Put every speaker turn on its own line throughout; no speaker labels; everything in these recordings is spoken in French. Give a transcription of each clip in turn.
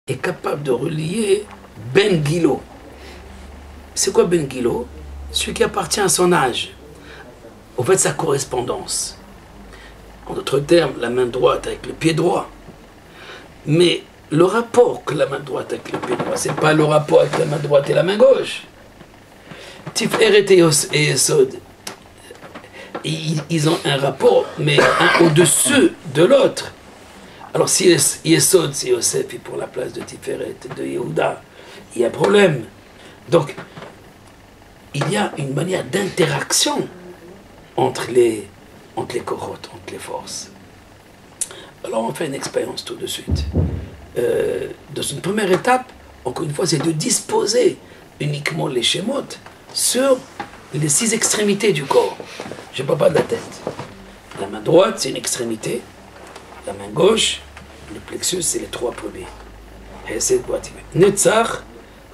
est capable de relier Ben Gilo. C'est quoi Ben Gilo? Celui qui appartient à son âge. Au fait, sa correspondance. En d'autres termes, la main droite avec le pied droit. Mais le rapport que la main droite avec le pied droit, c'est pas le rapport avec la main droite et la main gauche. Tiferet et Yesod, ils ont un rapport, mais un au-dessus de l'autre. Alors si Yesod, c'est Yosef, il prend la place de Tiferet, de Yehuda, il y a un problème. Donc, il y a une manière d'interaction entre les corottes, entre les forces. Alors on fait une expérience tout de suite. Dans une première étape, encore une fois, c'est de disposer uniquement les schémotes sur les 6 extrémités du corps. Je ne parle pas de la tête. La main droite, c'est une extrémité. La main gauche, le plexus, c'est les 3 premiers. Netzach,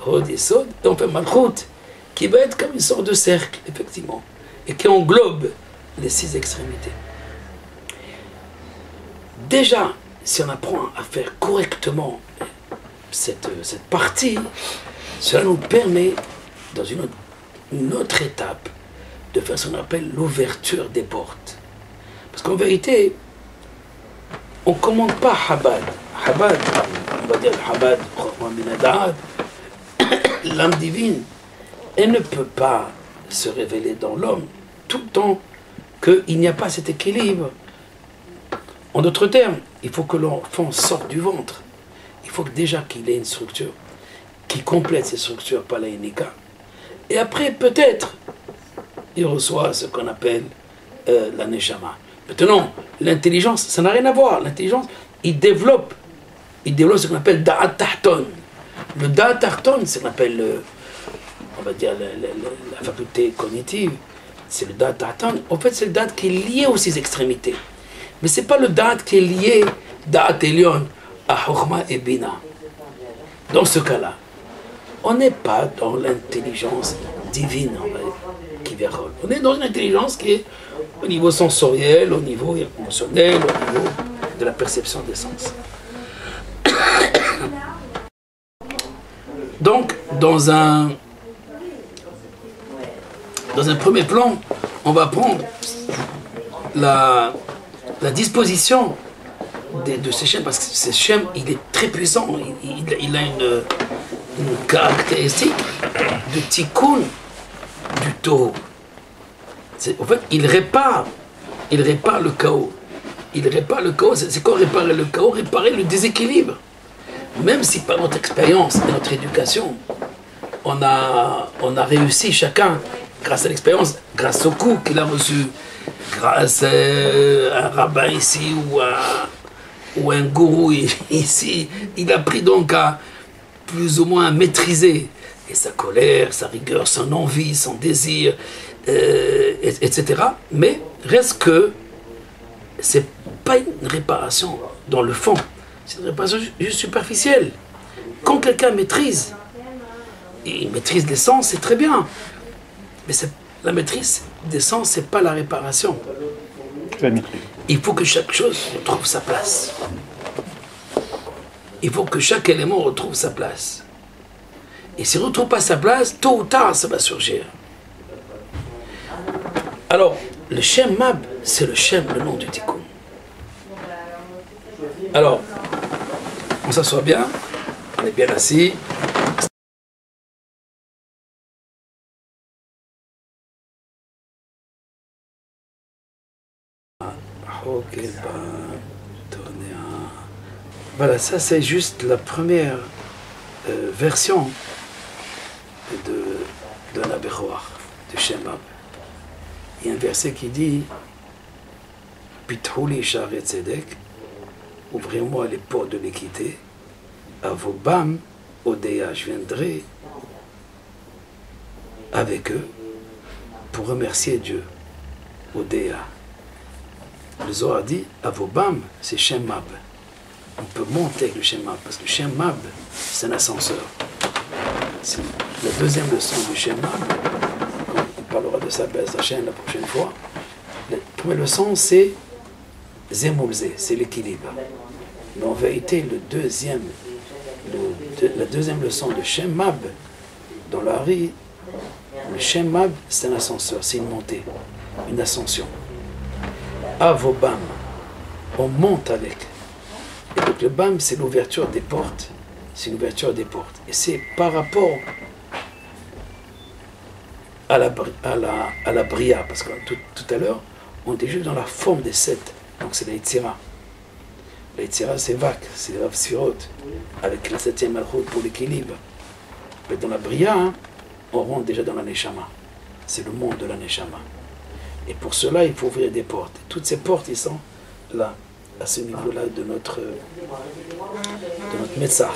Hod, Yesod, et on fait Malchut, qui va être comme une sorte de cercle, effectivement, et qui englobe les 6 extrémités. Déjà, si on apprend à faire correctement cette partie, cela nous permet, dans une autre étape, de faire ce qu'on appelle l'ouverture des portes. Parce qu'en vérité, on ne commande pas Chabad. Chabad, on va dire Chabad, l'âme divine, elle ne peut pas se révéler dans l'homme tout le temps qu'il n'y a pas cet équilibre. En d'autres termes, il faut que l'enfant sorte du ventre. Il faut déjà qu'il ait une structure qui complète ces structures par la Yenika. Et après, peut-être, il reçoit ce qu'on appelle la Neshama. Maintenant, l'intelligence, ça n'a rien à voir. L'intelligence, il développe ce qu'on appelle Da'at Tahton. Le Da'at Tahton, c'est ce qu'on appelle, on va dire, la faculté cognitive. C'est le Da'at Tahton. En fait, c'est le Da'at qui est lié aux 6 extrémités. Mais ce n'est pas le Da'at qui est lié, Da'at Elyon, à Chokhmah et Bina. Dans ce cas-là, on n'est pas dans l'intelligence divine qui vérole. On est dans une intelligence qui est au niveau sensoriel, au niveau émotionnel, au niveau de la perception des sens. Donc, dans un premier plan, on va prendre la disposition de ces schèmes, parce que ce schème, il est très puissant, il a une caractéristique de tikkun du taureau. En fait, il répare le chaos. Il répare le chaos. C'est quoi réparer le chaos? Réparer le déséquilibre. Même si par notre expérience et notre éducation, on a réussi chacun, grâce à l'expérience, grâce au coup qu'il a reçu, grâce à un rabbin ici ou un gourou ici, il a appris donc à plus ou moins maîtriser et sa colère, sa rigueur, son envie, son désir, etc. Mais reste que c'est pas une réparation dans le fond, c'est une réparation juste superficielle. Quand quelqu'un maîtrise, il maîtrise les sens, c'est très bien, mais la maîtrise des sens, c'est pas la réparation. Il faut que chaque chose retrouve sa place. Il faut que chaque élément retrouve sa place. Et s'il ne retrouve pas sa place, tôt ou tard, ça va surgir. Alors, le Shem Mab, c'est le Shem, le nom du Tikkun. Alors, on s'assoit bien, on est bien assis. Voilà, ça c'est juste la première version de la Bechoach, du Shem Mab. Il y a un verset qui dit Pithouli Sha'arei Tzedek, ouvrez-moi les portes de l'équité, Avobam Odea, je viendrai avec eux pour remercier Dieu. Odea. Le Zohar dit Avobam, c'est Shem Mab. On peut monter avec le Shem Mab, parce que le Shem Mab, c'est un ascenseur. C'est la deuxième leçon du Shem Mab. On parlera de ça la chaîne la prochaine fois. La première leçon, c'est Zemulze, c'est l'équilibre. Mais en vérité, le deuxième, le la deuxième leçon de Shem Mab, dans le Hari, le Shem Mab, c'est un ascenseur, c'est une montée, une ascension. Avobam, on monte avec. Et donc le Bam, c'est l'ouverture des portes. C'est l'ouverture des portes. Et c'est par rapport à la Bria, parce que tout à l'heure, on était juste dans la forme des 7. Donc c'est la Yetzira. La Yetzira, c'est Vak, c'est Rav Sfirot, avec la 7e Malchut pour l'équilibre. Mais dans la Bria, hein, on rentre déjà dans la Neshama. C'est le monde de la Neshama. Et pour cela, il faut ouvrir des portes. Et toutes ces portes, ils sont là, à ce niveau-là de notre Metzach.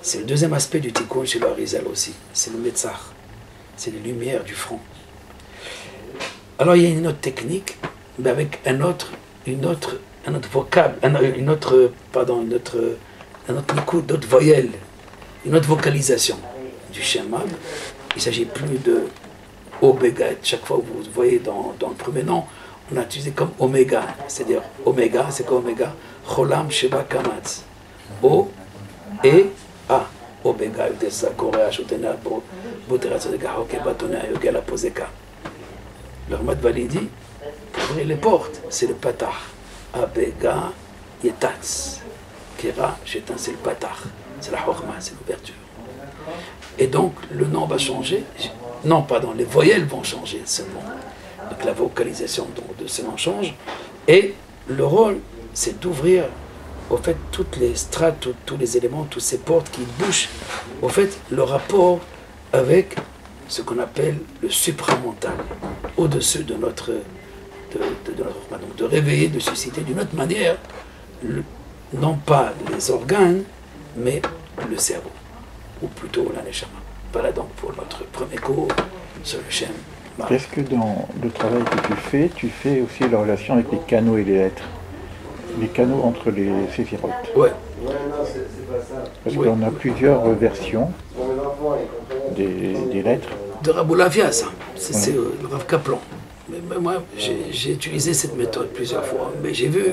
C'est le deuxième aspect du Tikkun chez le Arizal aussi. C'est le Metzach. C'est les lumières du front. Alors il y a une autre technique, mais avec un autre vocable, d'autres voyelles, une autre vocalisation du Shem Mab. Il ne s'agit plus de Oméga. Chaque fois que vous voyez dans le premier nom, on a utilisé comme Oméga. C'est-à-dire Oméga, c'est quoi Oméga? Cholam Sheba Kamatz. O et A. Oméga, Udesa, Korea, Shotena, Botera, Sodega, Hoke, Batona, Yogela, Poseka. Le Ramat Validi, pour ouvrir les portes, c'est le Patah. Abega, Yetatz. Kera, Shetan, c'est le Patah. C'est la Chorma, c'est l'ouverture. Et donc, le nom va changer. Non, pardon, les voyelles vont changer seulement. Donc la vocalisation de ce nom change. Et le rôle, c'est d'ouvrir, au fait, toutes les strates, tous les éléments, toutes ces portes qui bouchent, au fait, le rapport avec ce qu'on appelle le supramental, au-dessus de notre donc de réveiller, de susciter d'une autre manière, non pas les organes, mais le cerveau, ou plutôt la neshama. Voilà donc pour notre premier cours sur le Shem.
Est-ce que dans le travail que tu fais aussi la relation avec les canaux et les lettres? Les canaux entre les séphirotes?
Oui.
Parce qu'on a plusieurs versions des lettres.
De Raboulavia, ça. C'est le Rav Kaplan. Mais moi, j'ai utilisé cette méthode plusieurs fois. Mais j'ai vu...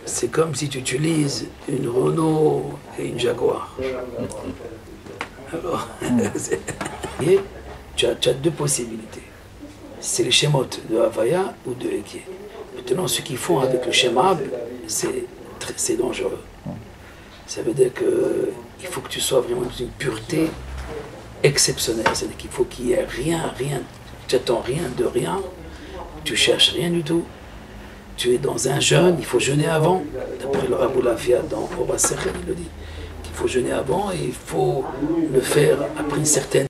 C'est comme si tu utilises une Renault et une Jaguar. Alors, et tu as deux possibilités. C'est les schémotes de Havaya ou de Ekie. Maintenant, ce qu'ils font avec le schéma, c'est dangereux. Ça veut dire qu'il faut que tu sois vraiment dans une pureté exceptionnelle. C'est-à-dire qu'il faut qu'il n'y ait rien, tu n'attends rien de rien, tu cherches rien du tout. Tu es dans un jeûne, il faut jeûner avant. D'après le Raboulavia dans Ora Sechel, il le dit. Il faut jeûner avant et il faut le faire après une certaine